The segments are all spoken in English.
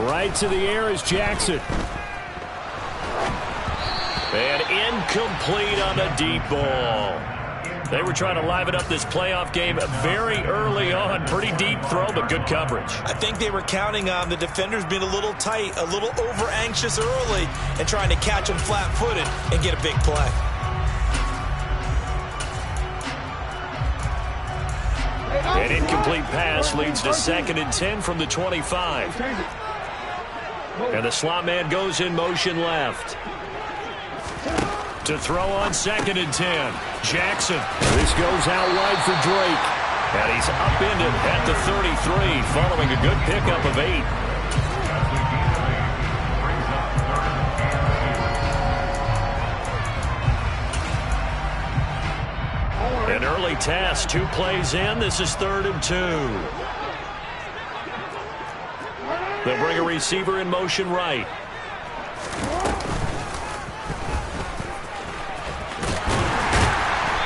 Right to the air is Jackson. And incomplete on the deep ball. They were trying to liven up this playoff game very early on. Pretty deep throw, but good coverage. I think they were counting on the defenders being a little tight, a little over-anxious early, and trying to catch them flat-footed and get a big play. An incomplete pass leads to 2nd and 10 from the 25. And the slot man goes in motion left. To throw on 2nd and 10. Jackson. This goes out wide for Drake. And he's upended at the 33 following a good pickup of 8. An early task, 2 plays in. This is 3rd and 2. They'll bring a receiver in motion right.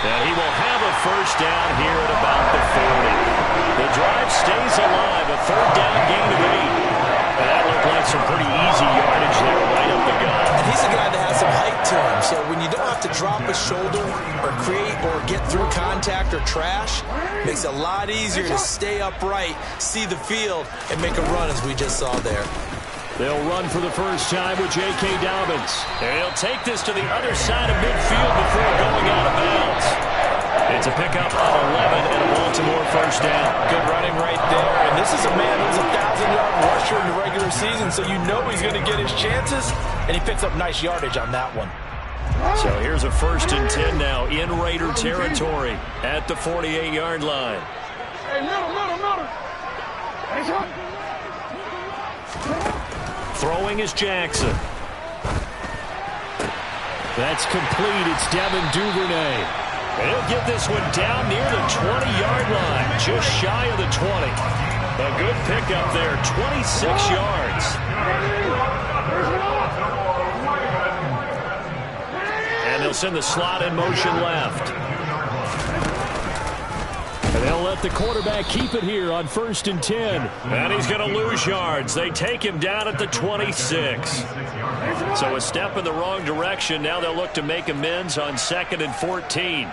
And he will have a first down here at about the 40. The drive stays alive, a 3rd down gain of 8. That looked like some pretty easy yardage there right up the gut. And he's a guy that has some height to him, so when you don't have to drop a shoulder or create or get through contact or trash, it makes it a lot easier to stay upright, see the field, and make a run as we just saw there. They'll run for the first time with J.K. Dobbins. And he'll take this to the other side of midfield before going out of bounds. It's a pickup on 11 and a Baltimore first down. Good running right there. And this is a man who's a 1,000-yard rusher in the regular season, so you know he's going to get his chances, and he picks up nice yardage on that one. So here's a 1st and 10 now in Raider territory at the 48-yard line. Hey, middle. Throwing is Jackson. That's complete. It's Devin Duvernay. And he'll get this one down near the 20-yard line, just shy of the 20. A good pickup there, 26 yards. And they'll send the slot in motion left. And they'll let the quarterback keep it here on 1st and 10. And he's going to lose yards. They take him down at the 26. So a step in the wrong direction. Now they'll look to make amends on 2nd and 14.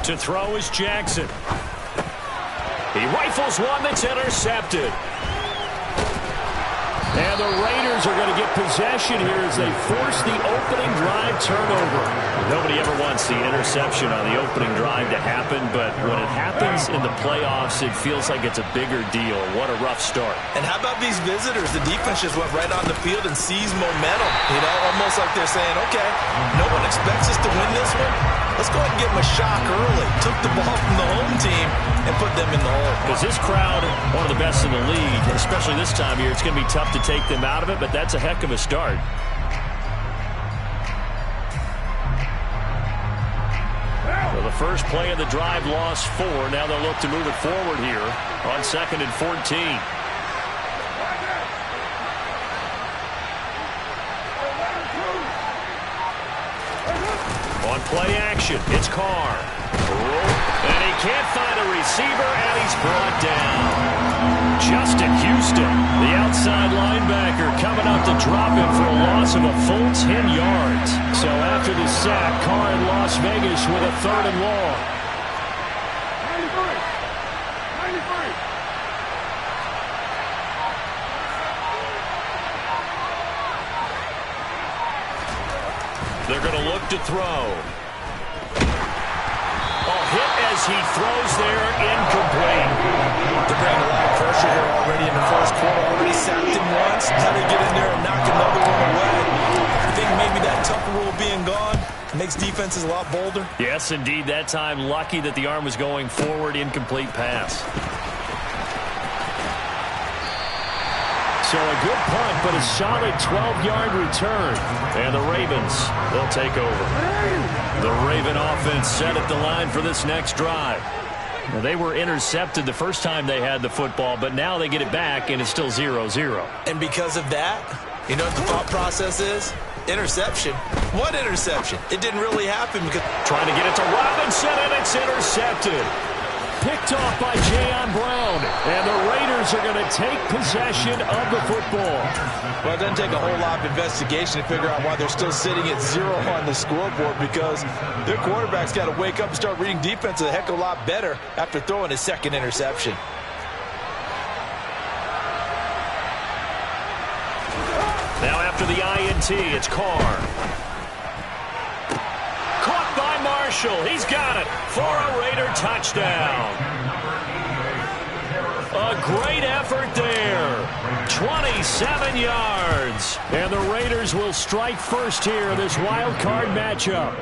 To throw is Jackson. He rifles one that's intercepted. And the Raiders are going to get possession here as they force the opening drive turnover. Nobody ever wants the interception on the opening drive to happen, but when it happens in the playoffs, it feels like it's a bigger deal. What a rough start. And how about these visitors? The defense just went right on the field and seized momentum. You know, almost like they're saying, okay, no one expects us to win this one. Let's go ahead and give them a shock early. Took the ball from the home team and put them in the hole. Because this crowd, one of the best in the league, especially this time of year, it's going to be tough to take them out of it, but that's a heck of a start. So the first play of the drive lost 4. Now they'll look to move it forward here on 2nd and 14. On play action, it's Carr. And he can't find a receiver, and he's brought down. Justin Houston, the outside linebacker, coming up to drop him for a loss of a full 10 yards. So after the sack, Carr in Las Vegas with a 3rd and long. 93. They're going to look to throw. Hit as he throws there, incomplete. They're bringing a lot of pressure here already in the first quarter. Already sacked him once. How to get in there and knock another one away. I think maybe that Tucker rule being gone makes defenses a lot bolder. Yes, indeed. That time, lucky that the arm was going forward. Incomplete pass. So a good punt, but a solid 12-yard return. And the Ravens, they'll take over. The Raven offense set at the line for this next drive. Now, they were intercepted the first time they had the football, but now they get it back, and it's still 0-0. And because of that, you know what the thought process is? Interception. What interception? It didn't really happen because... Trying to get it to Robinson, and it's intercepted. picked off by Jayon Brown. And the Raiders are going to take possession of the football. Well, it doesn't take a whole lot of investigation to figure out why they're still sitting at 0 on the scoreboard, because their quarterback's got to wake up and start reading defense a heck of a lot better after throwing his second interception. Now after the INT, it's Carr. Caught by Marshall. He's got it for a Raider touchdown. A great effort there. 27 yards. And the Raiders will strike first here in this wild card matchup.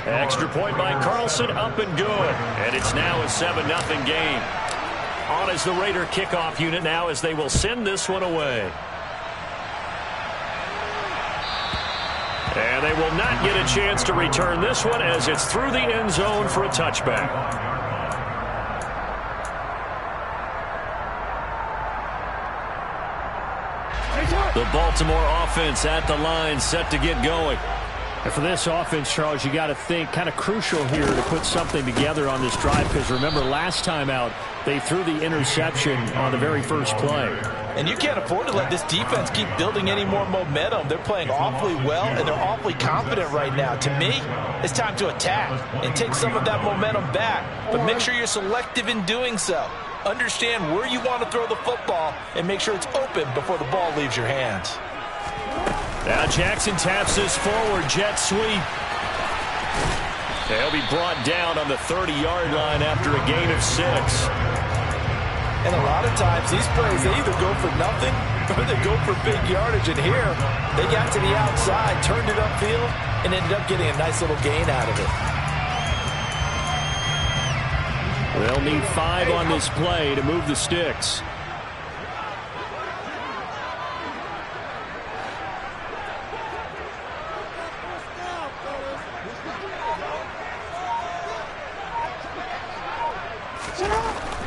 Extra point by Carlson, up and good. And it's now a 7-0 game. On as the Raider kickoff unit now as they will send this one away. And they will not get a chance to return this one as it's through the end zone for a touchback. The Baltimore offense at the line, set to get going. And for this offense, Charles, you got to think kind of crucial here to put something together on this drive, because remember last time out they threw the interception on the very first play. And you can't afford to let this defense keep building any more momentum. They're playing awfully well, and they're awfully confident right now. To me, it's time to attack and take some of that momentum back. But make sure you're selective in doing so. Understand where you want to throw the football and make sure it's open before the ball leaves your hands. Now Jackson taps this forward, jet sweep. They'll be brought down on the 30-yard line after a gain of 6. And a lot of times, these plays, they either go for nothing or they go for big yardage. And here, they got to the outside, turned it upfield, and ended up getting a nice little gain out of it. They'll need 5 on this play to move the sticks.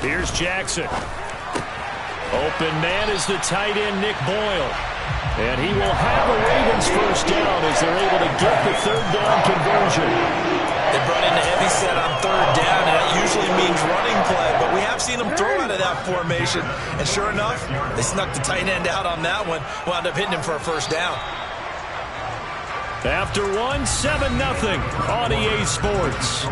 Here's Jackson. Open man is the tight end, Nick Boyle. And he will have the Ravens first down as they're able to get the third down conversion. They brought in a heavy set on third down, and that usually means running play. But we have seen them throw out of that formation. And sure enough, they snuck the tight end out on that one. Wound up hitting him for a first down. After 1, 7-0 on EA Sports.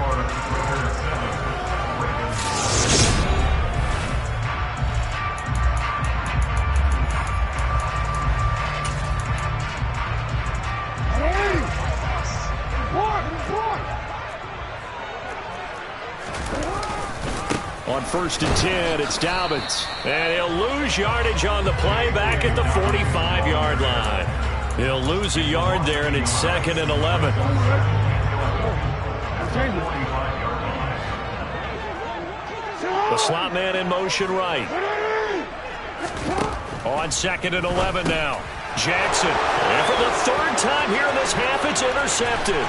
On 1st and 10, it's Dobbins. And he'll lose yardage on the play back at the 45-yard line. He'll lose a yard there, and it's 2nd and 11. The slot man in motion right. On 2nd and 11 now. Jackson. And for the 3rd time here in this half, it's intercepted.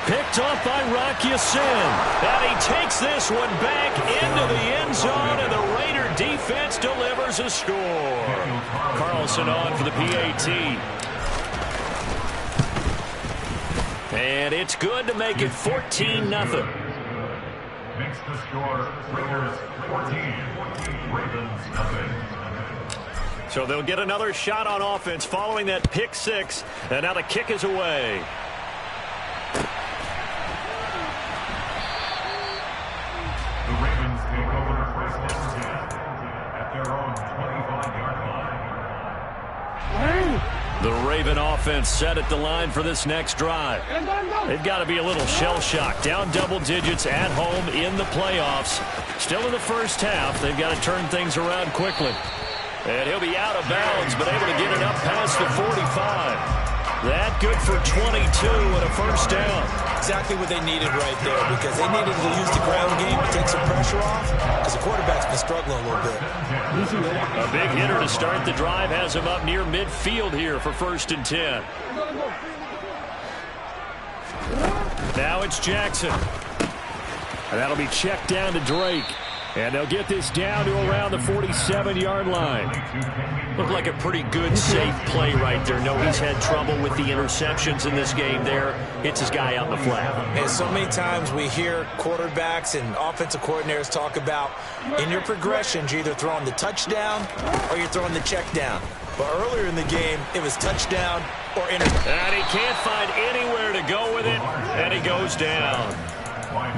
Picked off by Rock Ya-Sin. And he takes this one back into the end zone, and the Raider defense delivers a score. Carlson on for the PAT. And it's good to make it 14-0. Makes the score Raiders 14, Ravens nothing. So they'll get another shot on offense following that pick 6. And now the kick is away. The Ravens take over first and 10 at their own 25-yard line. The Raven offense set at the line for this next drive. They've got to be a little shell-shocked. Down double digits at home in the playoffs. Still in the first half. They've got to turn things around quickly. And he'll be out of bounds, but able to get it up past the 45. That good for 22 and a first down. Exactly what they needed right there, because they needed to use the ground game to take some pressure off, because the quarterback's been struggling a little bit. A big hitter to start the drive has him up near midfield here for 1st and 10. Now it's Jackson. And that'll be checked down to Drake. And they'll get this down to around the 47-yard line. Looked like a pretty good, safe play right there. No, he's had trouble with the interceptions in this game there. Hits his guy out in the flat. And so many times we hear quarterbacks and offensive coordinators talk about in your progressions, you're either throwing the touchdown or you're throwing the check down. But earlier in the game, it was touchdown or interception. And he can't find anywhere to go with it, and he goes down.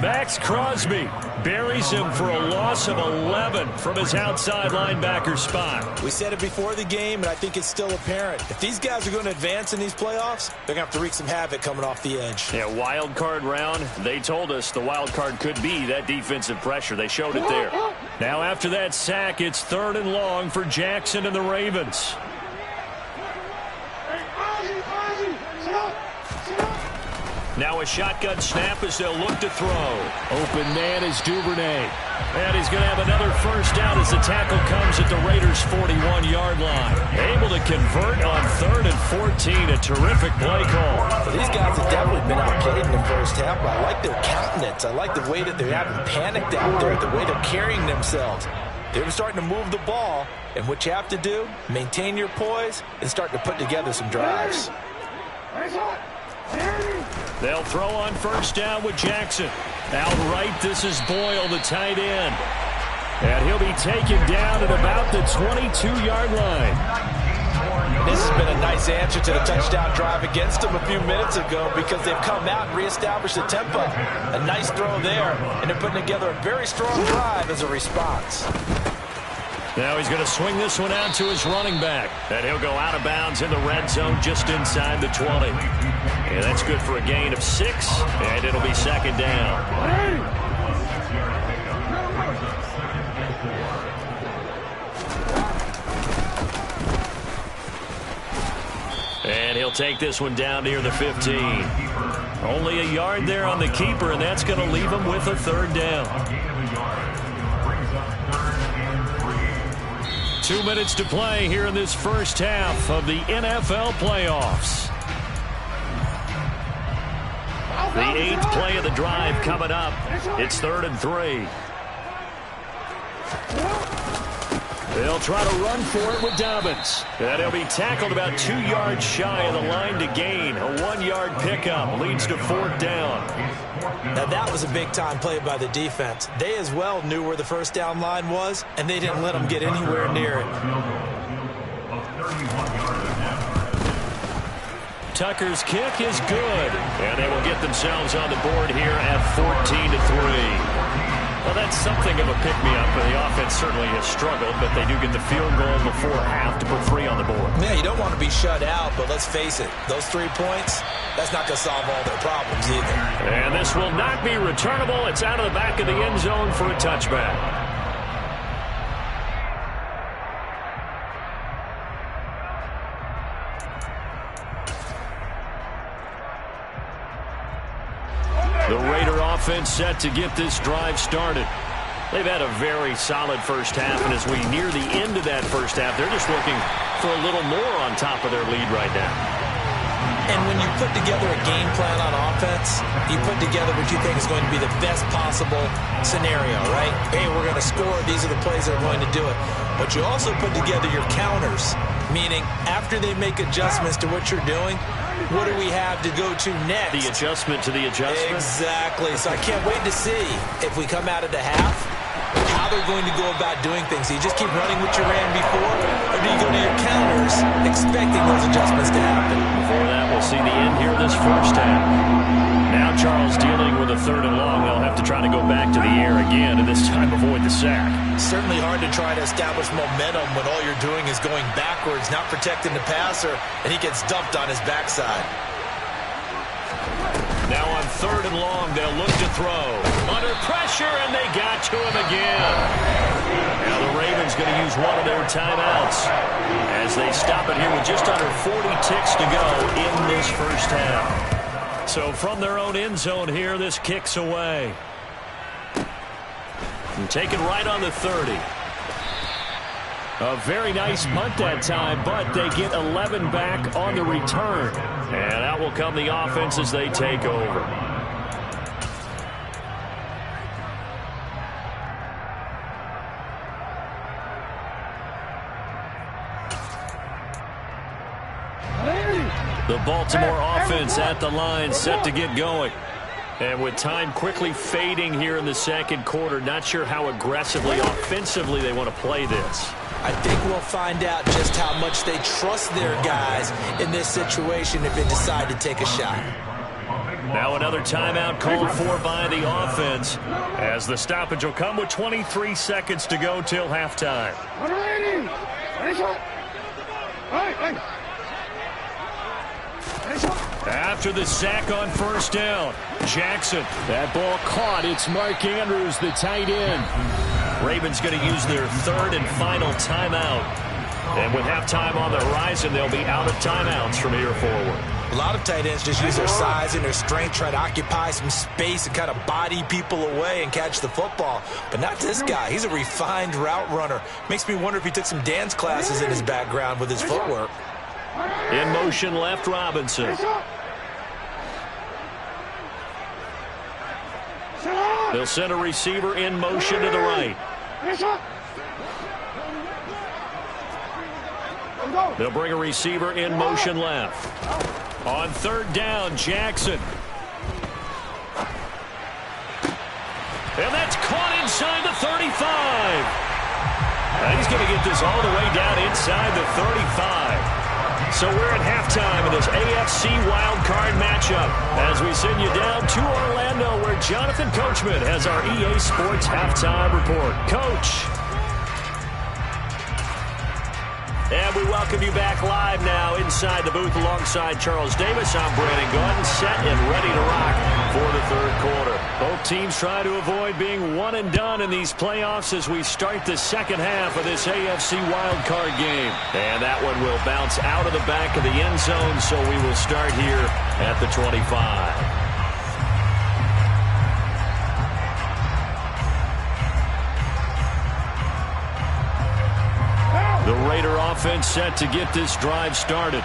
Max Crosby buries him for a loss of 11 from his outside linebacker spot. We said it before the game, and I think it's still apparent. If these guys are going to advance in these playoffs, they're going to have to wreak some havoc coming off the edge. Yeah, wild card round. They told us the wild card could be that defensive pressure. They showed it there. Now after that sack, it's 3rd and long for Jackson and the Ravens. Now a shotgun snap as they'll look to throw. Open man is Duvernay. And he's going to have another first down as the tackle comes at the Raiders' 41-yard line. Able to convert on 3rd and 14. A terrific play call. Well, these guys have definitely been outplayed in the first half, but I like their countenance. I like the way that they haven't panicked out there, the way they're carrying themselves. They're starting to move the ball, and what you have to do, maintain your poise and start to put together some drives. They'll throw on first down with Jackson. Out right, this is Boyle, the tight end. And he'll be taken down at about the 22-yard line. This has been a nice answer to the touchdown drive against them a few minutes ago because they've come out and reestablished the tempo. A nice throw there, and they're putting together a very strong drive as a response. Now he's going to swing this one out to his running back. And he'll go out of bounds in the red zone just inside the 20. And that's good for a gain of 6, and it'll be 2nd down. And he'll take this one down near the 15. Only a yard there on the keeper, and that's going to leave him with a 3rd down. 2 minutes to play here in this first half of the NFL playoffs. The 8th play of the drive coming up. It's 3rd and 3. They'll try to run for it with Dobbins. And he'll be tackled about 2 yards shy of the line to gain. A 1-yard pickup leads to 4th down. Now that was a big-time play by the defense. They as well knew where the first down line was, and they didn't let them get anywhere near it. Tucker's kick is good. And they will get themselves on the board here at 14-3. Well, that's something of a pick-me-up, and the offense certainly has struggled, but they do get the field goal before half to put 3 on the board. Yeah, you don't want to be shut out, but let's face it, those 3 points, that's not going to solve all their problems either. And this will not be returnable. It's out of the back of the end zone for a touchback. The Raider offense set to get this drive started. They've had a very solid first half, and as we near the end of that first half, they're just looking for a little more on top of their lead right now. And when you put together a game plan on offense, you put together what you think is going to be the best possible scenario, right? Hey, we're going to score. These are the plays that are going to do it. But you also put together your counters, meaning after they make adjustments to what you're doing, what do we have to go to next? The adjustment to the adjustment? Exactly. So I can't wait to see if we come out of the half, how they're going to go about doing things. Do you just keep running what you ran before, or do you go to your counters expecting those adjustments to happen? Before that, we'll see the end here this first half. Now Charles dealing with a 3rd and long. They'll have to try to go back to the air again, and this time avoid the sack. Certainly hard to try to establish momentum when all you're doing is going backwards, not protecting the passer, and he gets dumped on his backside. Now on 3rd and long, they'll look to throw. Under pressure, and they got to him again. Now the Ravens going to use one of their timeouts as they stop it here with just under 40 ticks to go in this first half. So from their own end zone here, this kicks away. And taken right on the 30. A very nice punt that time, but they get 11 back on the return. And out will come the offense as they take over. The Baltimore offense at the line, set to get going. And with time quickly fading here in the second quarter, not sure how aggressively, offensively they want to play this. I think we'll find out just how much they trust their guys in this situation if they decide to take a shot. Now another timeout called for by the offense, as the stoppage will come with 23 seconds to go till halftime. After the sack on first down, Jackson. That ball caught. It's Mark Andrews, the tight end. Ravens going to use their third and final timeout. And with halftime on the horizon, they'll be out of timeouts from here forward. A lot of tight ends just use their size and their strength, try to occupy some space and kind of body people away and catch the football. But not this guy. He's a refined route runner. Makes me wonder if he took some dance classes in his background with his footwork. In motion left, Robinson. They'll send a receiver in motion to the right. They'll bring a receiver in motion left. On third down, Jackson. And that's caught inside the 35. And he's going to get this all the way down inside the 35. So we're at halftime of this AFC wildcard matchup as we send you down to Orlando, where Jonathan Coachman has our EA Sports halftime report. Coach. And we welcome you back live now inside the booth alongside Charles Davis. I'm Brandon Gaudin, set and ready to rock for the third quarter. Both teams try to avoid being one and done in these playoffs as we start the second half of this AFC wildcard game. And that one will bounce out of the back of the end zone, so we will start here at the 25. The Raider offense set to get this drive started.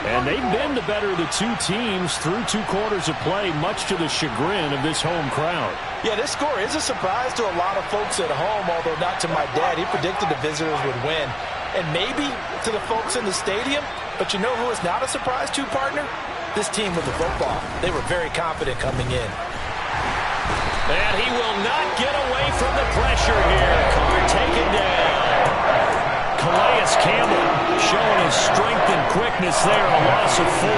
And they've been the better of the two teams through 2 quarters of play, much to the chagrin of this home crowd. Yeah, this score is a surprise to a lot of folks at home, although not to my dad. He predicted the visitors would win. And maybe to the folks in the stadium. But you know who is not a surprise to, partner? This team with the football. They were very confident coming in. And he will not get away from the pressure here. Carr taken down. Calais Campbell showing his strength and quickness there, a loss of 4.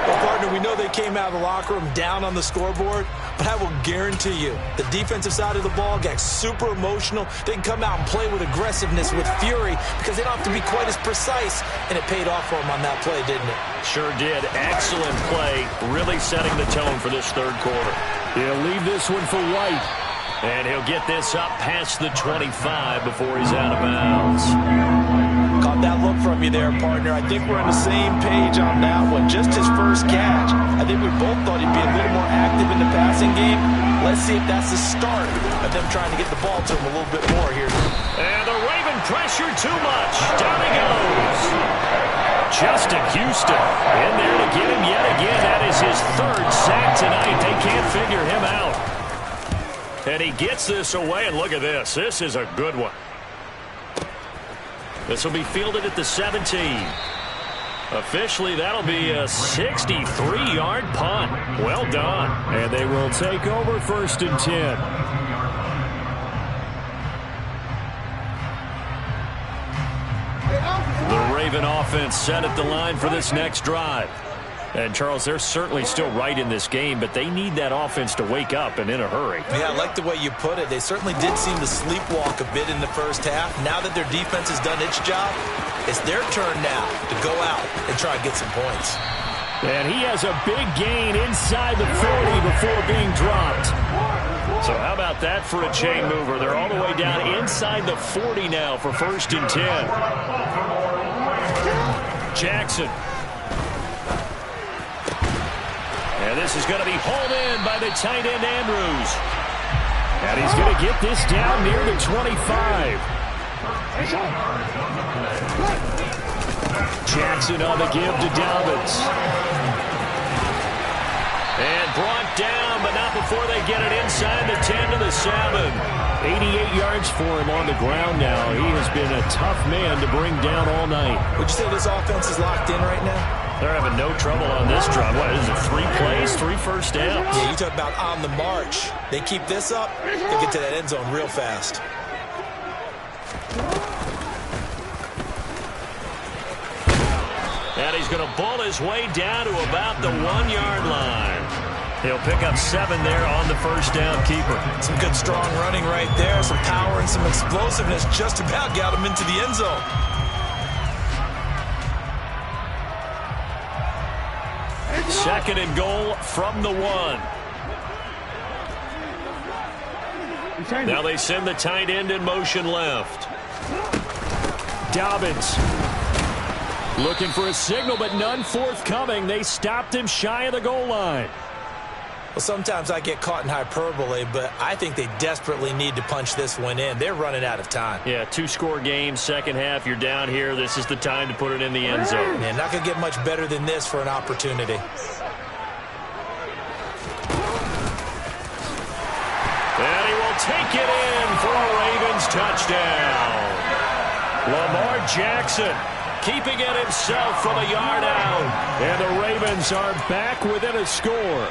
Well, partner, we know they came out of the locker room down on the scoreboard, but I will guarantee you the defensive side of the ball got super emotional. They can come out and play with aggressiveness, with fury, because they don't have to be quite as precise, and it paid off for them on that play, didn't it? Sure did. Excellent play, really setting the tone for this third quarter. He'll leave this one for White. And he'll get this up past the 25 before he's out of bounds. Caught that look from you there, partner. I think we're on the same page on that one. Just his first catch. I think we both thought he'd be a little more active in the passing game. Let's see if that's the start of them trying to get the ball to him a little bit more here. And the Raven pressure too much. Down he goes. Justin Houston in there to get him yet again. That is his third sack tonight. They can't figure him out. And he gets this away, and look at this. This is a good one. This will be fielded at the 17. Officially, that'll be a 63-yard punt. Well done. And they will take over first and 10. The Raven offense set at the line for this next drive. And, Charles, they're certainly still right in this game, but they need that offense to wake up and in a hurry. Yeah, I like the way you put it. They certainly did seem to sleepwalk a bit in the first half. Now that their defense has done its job, it's their turn now to go out and try and get some points. And he has a big gain inside the 40 before being dropped. So how about that for a chain mover? They're all the way down inside the 40 now for first and 10. Jackson. And this is going to be hauled in by the tight end, Andrews. And he's going to get this down near the 25. Jackson on the give to Dobbins. And brought down, but not before they get it inside the 10 to the 7. 88 yards for him on the ground now. He has been a tough man to bring down all night. Would you say this offense is locked in right now? They're having no trouble on this drive. What is it, 3 plays, 3 first downs? Yeah, you talk about on the march. They keep this up, they get to that end zone real fast. And he's going to bull his way down to about the 1-yard line. He'll pick up 7 there on the first down keeper. Some good strong running right there, some power and some explosiveness. Just about got him into the end zone. Second and goal from the 1. Now they send the tight end in motion left. Dobbins looking for a signal, but none forthcoming. They stopped him shy of the goal line. Well, sometimes I get caught in hyperbole, but I think they desperately need to punch this one in. They're running out of time. Yeah, 2-score game, second half. You're down here. This is the time to put it in the end zone. Yeah, not going to get much better than this for an opportunity. And he will take it in for a Ravens touchdown. Lamar Jackson keeping it himself from a yard out. And the Ravens are back within a score.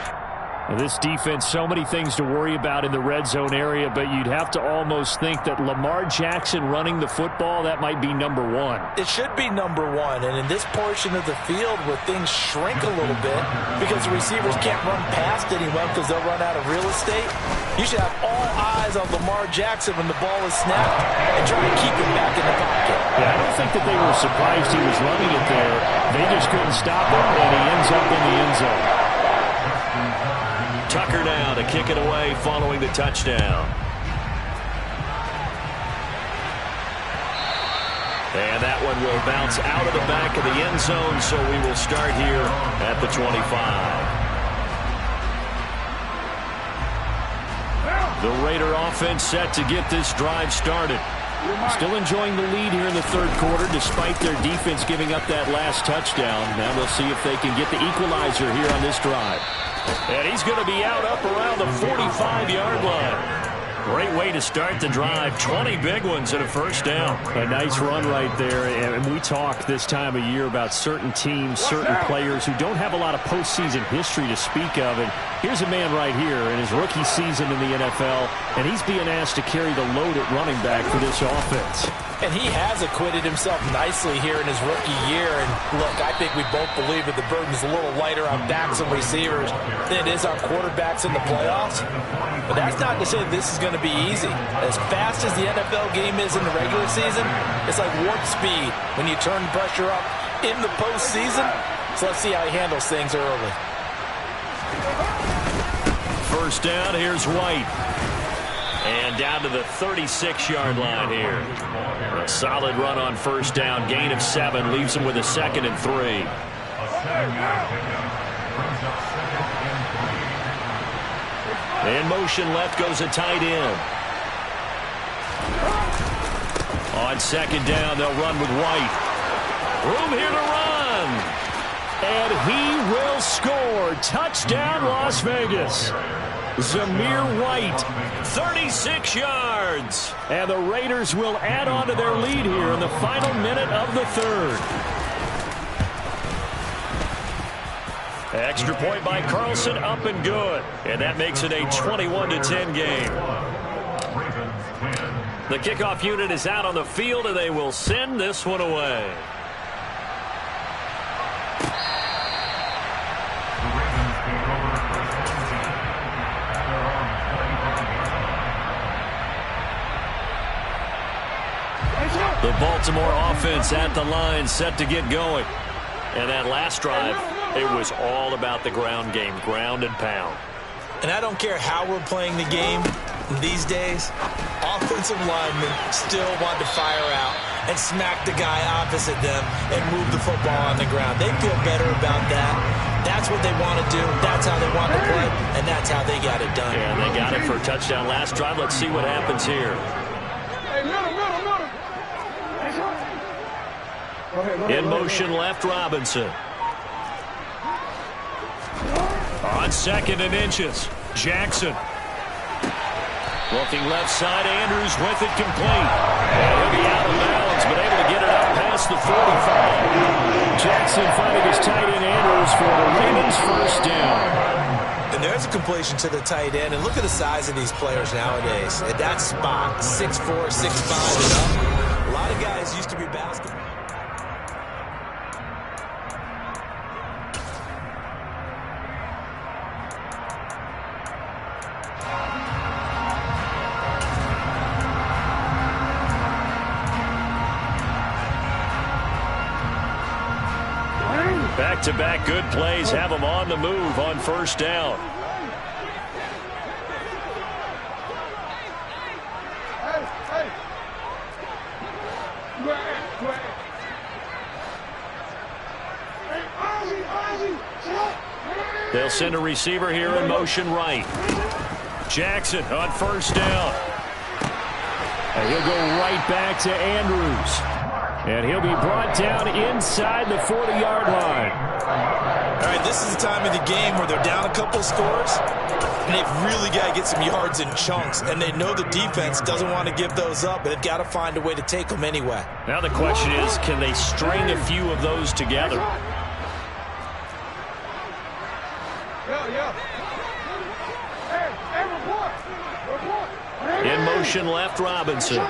Now, this defense, so many things to worry about in the red zone area, but you'd have to almost think that Lamar Jackson running the football, that might be number 1. It should be number 1, and in this portion of the field where things shrink a little bit because the receivers can't run past anyone because they'll run out of real estate, you should have all eyes on Lamar Jackson when the ball is snapped and try to keep it back in the pocket. Yeah, I don't think that they were surprised he was running it there. They just couldn't stop him, and he ends up in the end zone. Tucker now to kick it away following the touchdown. And that one will bounce out of the back of the end zone, so we will start here at the 25. The Raider offense set to get this drive started. Still enjoying the lead here in the third quarter despite their defense giving up that last touchdown. Now we'll see if they can get the equalizer here on this drive. And he's going to be out up around the 45-yard line. Great way to start the drive. 20 big ones and a first down. A nice run right there. And we talk this time of year about certain teams, certain players who don't have a lot of postseason history to speak of. And here's a man right here in his rookie season in the NFL, and he's being asked to carry the load at running back for this offense. And he has acquitted himself nicely here in his rookie year. And look, I think we both believe that the burden's a little lighter on backs and receivers than it is on quarterbacks in the playoffs. But that's not to say that this is going to be easy. As fast as the NFL game is in the regular season, it's like warp speed when you turn pressure up in the postseason. So let's see how he handles things early. First down, here's White. And down to the 36-yard line here. A solid run on first down. Gain of 7 leaves him with a 2nd and 3. In motion left goes a tight end. On second down, they'll run with White. Room here to run. And he will score. Touchdown, Las Vegas. Zamir White, 36 yards. And the Raiders will add on to their lead here in the final minute of the third. Extra point by Carlson, up and good. And that makes it a 21-10 game. The kickoff unit is out on the field, and they will send this one away. The Baltimore offense at the line, set to get going. And that last drive, it was all about the ground game, ground and pound. And I don't care how we're playing the game these days, offensive linemen still want to fire out and smack the guy opposite them and move the football on the ground. They feel better about that. That's what they want to do. That's how they want to play, and that's how they got it done. Yeah, and they got it for a touchdown last drive. Let's see what happens here. In motion left, Robinson. On 2nd and inches, Jackson. Looking left side, Andrews with it complete. And he'll be out of bounds, but able to get it out past the 45. Jackson finding his tight end Andrews for the Ravens first down. And there's a completion to the tight end. And look at the size of these players nowadays. At that spot, 6'4", 6'5", and up. A lot of guys used to be basketball. Back-to-back good plays have them on the move on first down. They'll send a receiver here in motion right. Jackson on first down. And he'll go right back to Andrews. And he'll be brought down inside the 40-yard line. All right, this is the time of the game where they're down a couple scores, and they've really got to get some yards in chunks, and they know the defense doesn't want to give those up, but they've got to find a way to take them anyway. Now the question is, can they string a few of those together? In motion left, Robinson.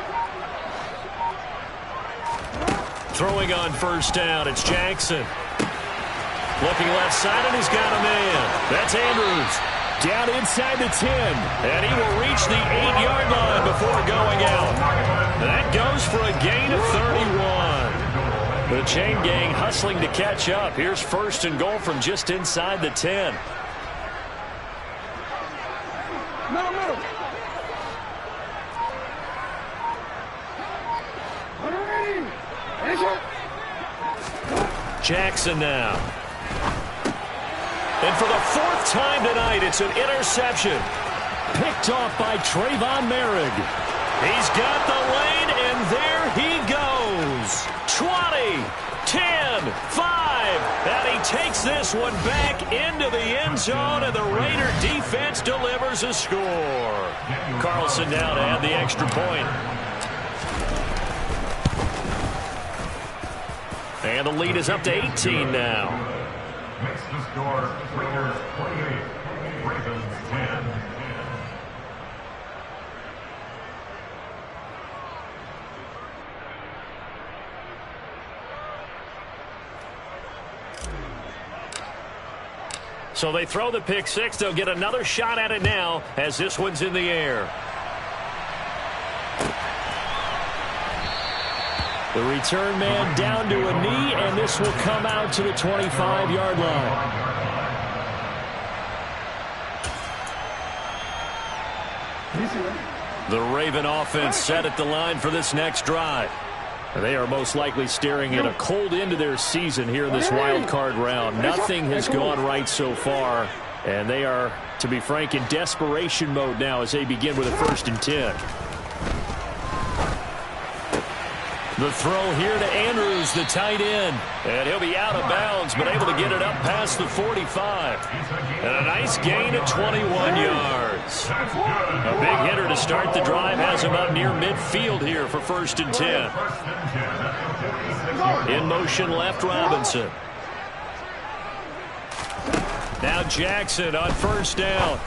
Throwing on first down, it's Jackson. Looking left side, and he's got a man. That's Andrews. Down inside the 10. And he will reach the 8-yard line before going out. That goes for a gain of 31. The chain gang hustling to catch up. Here's first and goal from just inside the 10. Jackson now. And for the fourth time tonight, it's an interception. Picked off by Trayvon Merrick. He's got the lane, and there he goes. 20, 10, 5. And he takes this one back into the end zone, and the Raider defense delivers a score. Carlson now to add the extra point. And the lead is up to 18 now. Makes the score Raiders 28, Ravens 10. So they throw the pick six. They'll get another shot at it now as this one's in the air. The return man down to a knee, and this will come out to the 25-yard line. The Raven offense set at the line for this next drive. They are most likely staring at a cold end of their season here in this wild card round. Nothing has gone right so far, and they are, to be frank, in desperation mode now as they begin with a 1st and 10. The throw here to Andrews, the tight end. And he'll be out of bounds, but able to get it up past the 45. And a nice gain of 21 yards. A big hitter to start the drive has him up near midfield here for 1st and 10. In motion left, Robinson. Now Jackson on first down.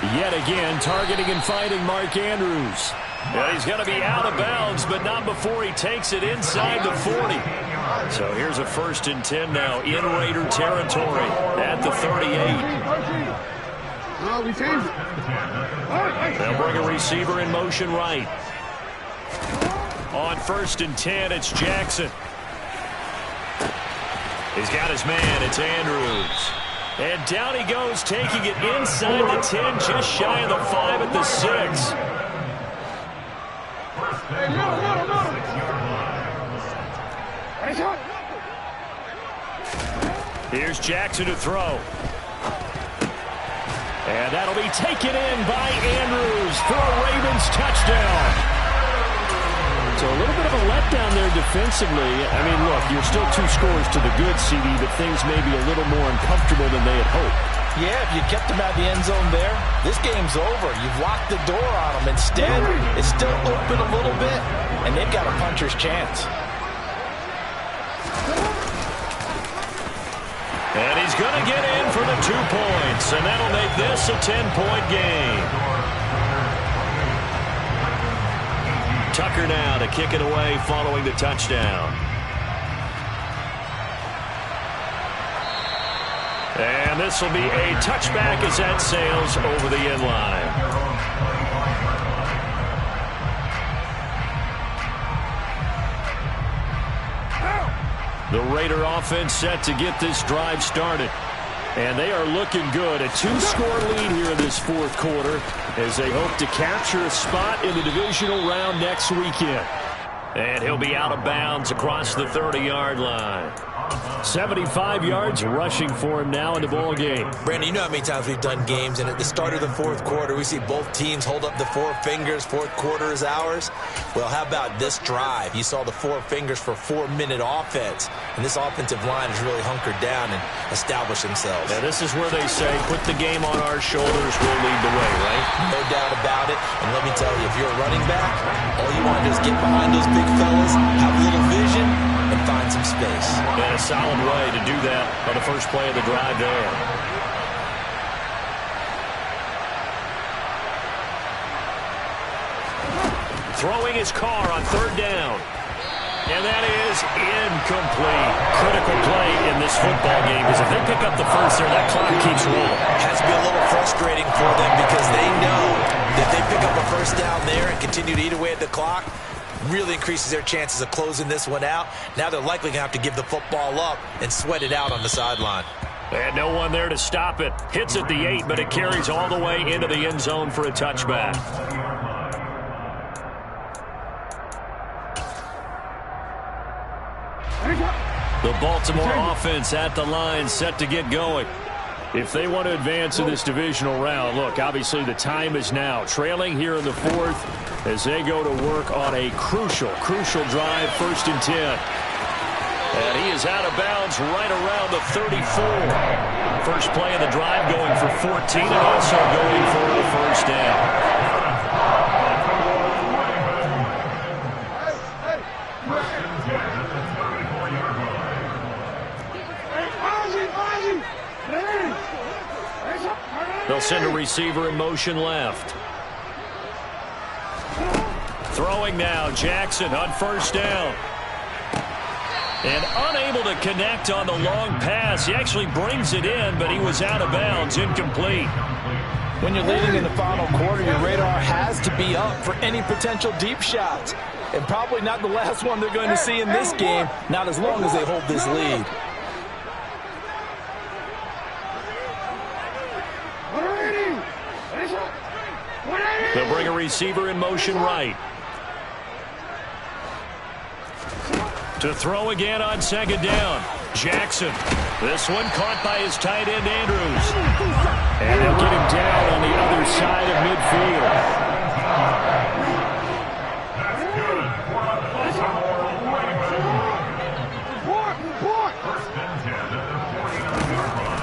Yet again, targeting and fighting Mark Andrews. And he's going to be out of bounds, but not before he takes it inside the 40. So here's a 1st and 10 now in Raider territory at the 38. They'll bring a receiver in motion right. On 1st and 10, it's Jackson. He's got his man. It's Andrews. And down he goes, taking it inside the 10, just shy of the 5 at the 6. Here's Jackson to throw. And that'll be taken in by Andrews for a Ravens touchdown. So a little bit of a letdown there defensively. I mean, look, you're still 2 scores to the good, CD, but things may be a little more uncomfortable than they had hoped. Yeah, if you kept them out the end zone there, this game's over. You've locked the door on them. Instead, it's still open a little bit, and they've got a puncher's chance. And he's going to get in for the 2 points, and that'll make this a 10-point game. Tucker now to kick it away following the touchdown. And this will be a touchback as that sails over the end line. The Raider offense set to get this drive started. And they are looking good. A 2-score lead here in this fourth quarter as they hope to capture a spot in the divisional round next weekend. And he'll be out of bounds across the 30-yard line. 75 yards rushing for him now in the ball game. Brandon, you know how many times we've done games, and at the start of the fourth quarter, we see both teams hold up the 4 fingers, fourth quarter is ours. Well, how about this drive? You saw the 4 fingers for 4-minute offense, and this offensive line has really hunkered down and established themselves. Yeah, this is where they say, put the game on our shoulders, we'll lead the way, right? No doubt about it, and let me tell you, if you're a running back, all you want to do is get behind those big fellas, have a little vision, and find some space. And a solid way to do that on the first play of the drive there. Throwing his car on 3rd down. And that is incomplete. Critical play in this football game because if they pick up the first there, that clock keeps rolling. It has to be a little frustrating for them because they know that they pick up a first down there and continue to eat away at the clock, really increases their chances of closing this one out. Now they're likely going to have to give the football up and sweat it out on the sideline. And no one there to stop it. Hits at the 8, but it carries all the way into the end zone for a touchback. The Baltimore offense at the line set to get going. If they want to advance in this divisional round, look, obviously the time is now. Trailing here in the 4th as they go to work on a crucial drive, 1st and 10. And he is out of bounds right around the 34. First play of the drive going for 14 and also going for a first down. They'll send a receiver in motion left. Throwing now, Jackson on 1st down. And unable to connect on the long pass. He actually brings it in, but he was out of bounds, incomplete. When you're leading in the final quarter, your radar has to be up for any potential deep shots. And probably not the last one they're going to see in this game, not as long as they hold this lead. They'll bring a receiver in motion right. To throw again on 2nd down. Jackson. This one caught by his tight end, Andrews. And they'll get him down on the other side of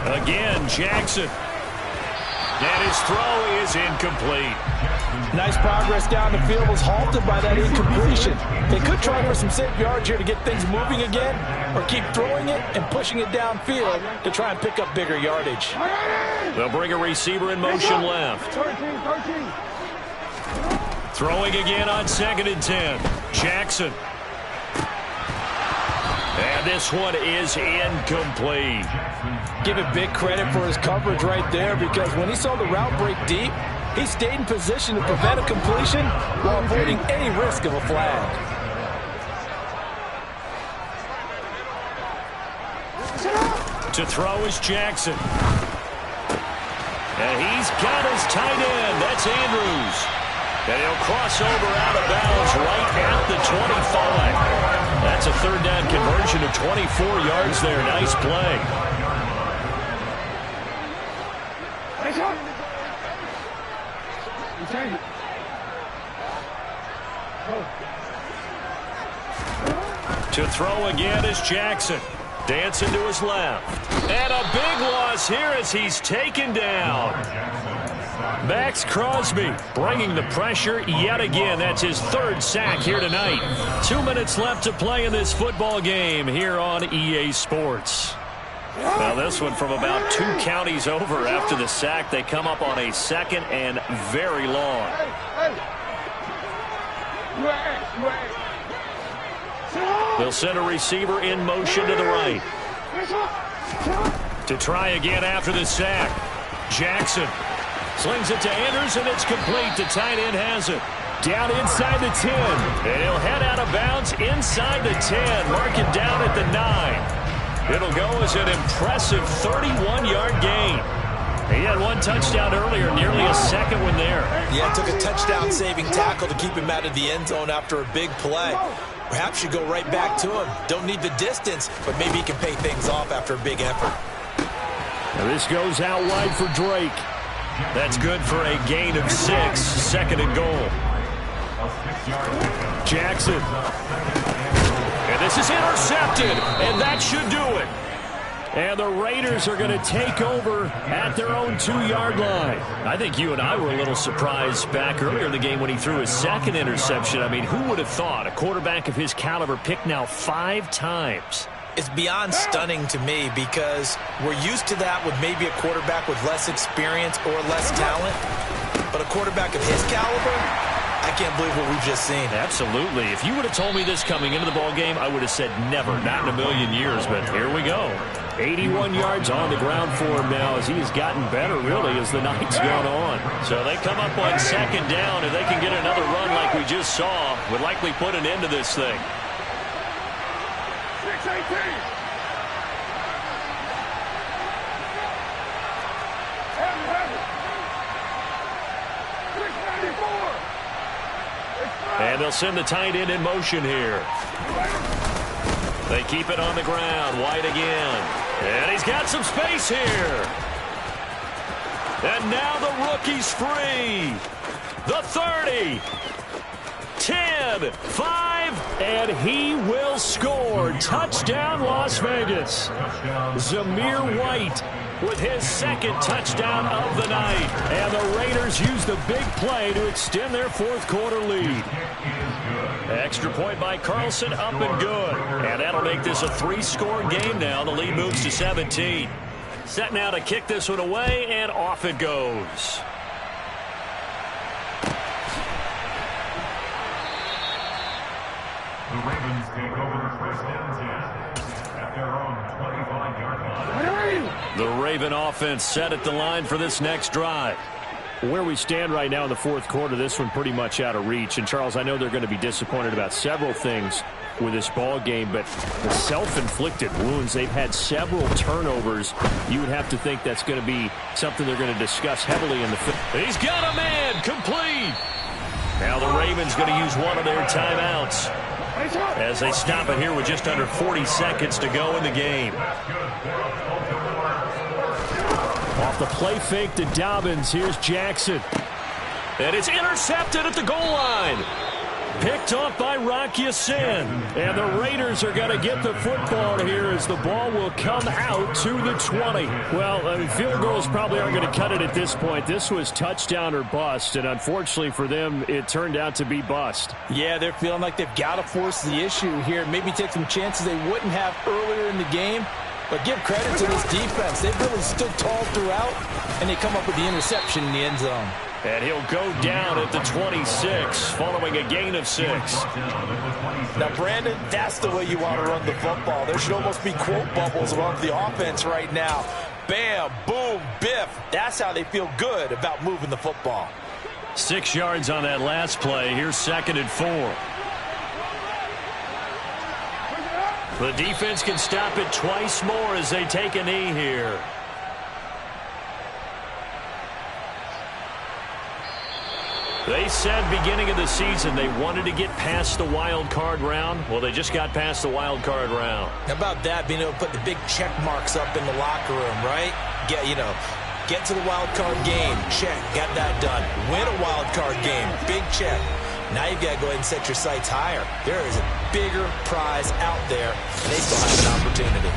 midfield. Again, Jackson. And his throw is incomplete. Nice progress down the field, was halted by that incompletion. They could try for some safe yards here to get things moving again, or keep throwing it and pushing it downfield to try and pick up bigger yardage. They'll bring a receiver in motion left. 13. Throwing again on 2nd and 10. Jackson. And this one is incomplete. Give it big credit for his coverage right there, because when he saw the route break deep, he stayed in position to prevent a completion while avoiding any risk of a flag. To throw is Jackson. And he's got his tight end. That's Andrews. And he'll cross over out of bounds right at the 25. That's a 3rd down conversion of 24 yards there. Nice play. To throw again is Jackson. Dancing to his left. And a big loss here as he's taken down. Max Crosby bringing the pressure yet again. That's his third sack here tonight. 2 minutes left to play in this football game here on EA Sports. Now this one from about 2 counties over after the sack. They come up on a second and very long. They'll send a receiver in motion to the right. To try again after the sack. Jackson slings it to Andrews, and it's complete. The tight end has it. Down inside the 10. And he'll head out of bounds inside the 10. Mark it down at the 9. It'll go as an impressive 31-yard gain. He had 1 touchdown earlier, nearly a second one there. Yeah, it took a touchdown-saving tackle to keep him out of the end zone after a big play. Perhaps you go right back to him. Don't need the distance, but maybe he can pay things off after a big effort. Now this goes out wide for Drake. That's good for a gain of 6. 2nd and goal. Jackson. And this is intercepted, and that should do it. And the Raiders are going to take over at their own 2-yard line. I think you and I were a little surprised back earlier in the game when he threw his 2nd interception. I mean, who would have thought a quarterback of his caliber picked now 5 times? It's beyond stunning to me because we're used to that with maybe a quarterback with less experience or less talent. But a quarterback of his caliber, I can't believe what we've just seen. Absolutely. If you would have told me this coming into the ballgame, I would have said never, not in a million years. But here we go. 81 yards on the ground for him now as he has gotten better, really, as the night's gone on. So they come up on 2nd down. If they can get another run like we just saw, would likely put an end to this thing. 6-18. And they'll send the tight end in motion here. They keep it on the ground. White again. And he's got some space here. And now the rookie's free. The 30. 10, 5, and he will score. Touchdown, Las Vegas. Zamir White with his 2nd touchdown of the night. And the Raiders use the big play to extend their 4th quarter lead. Extra point by Carlson, up and good. And that'll make this a 3-score game now. The lead moves to 17. Set now to kick this one away, and off it goes. The Ravens take over 1st and 10 at their own 25-yard line. The Raven offense set at the line for this next drive. Where we stand right now in the 4th quarter, this one pretty much out of reach. And, Charles, I know they're going to be disappointed about several things with this ball game, but the self-inflicted wounds, they've had several turnovers. You would have to think that's going to be something they're going to discuss heavily in the field. He's got a man complete. Now the Ravens going to use one of their timeouts as they stop it here with just under 40 seconds to go in the game. Off the play fake to Dobbins. Here's Jackson. And it's intercepted at the goal line. Picked off by Rock Ya-Sin. And the Raiders are going to get the football here as the ball will come out to the 20. Well, I mean, field goals probably aren't going to cut it at this point. This was touchdown or bust, and unfortunately for them, it turned out to be bust. Yeah, they're feeling like they've got to force the issue here. Maybe take some chances they wouldn't have earlier in the game. But give credit to this defense. They've really stood tall throughout, and they come up with the interception in the end zone. And he'll go down at the 26, following a gain of 6. Now, Brandon, that's the way you want to run the football. There should almost be quote bubbles around the offense right now. Bam, boom, biff. That's how they feel good about moving the football. 6 yards on that last play. Here's 2nd and 4. The defense can stop it twice more as they take a knee here. They said beginning of the season they wanted to get past the wild card round. Well, they just got past the wild card round. How about that, being able to put the big check marks up in the locker room, right? Get to the wild card game. Check. Got that done. Win a wild card game. Big check. Now you've got to go ahead and set your sights higher. There is a bigger prize out there, and they still have an opportunity.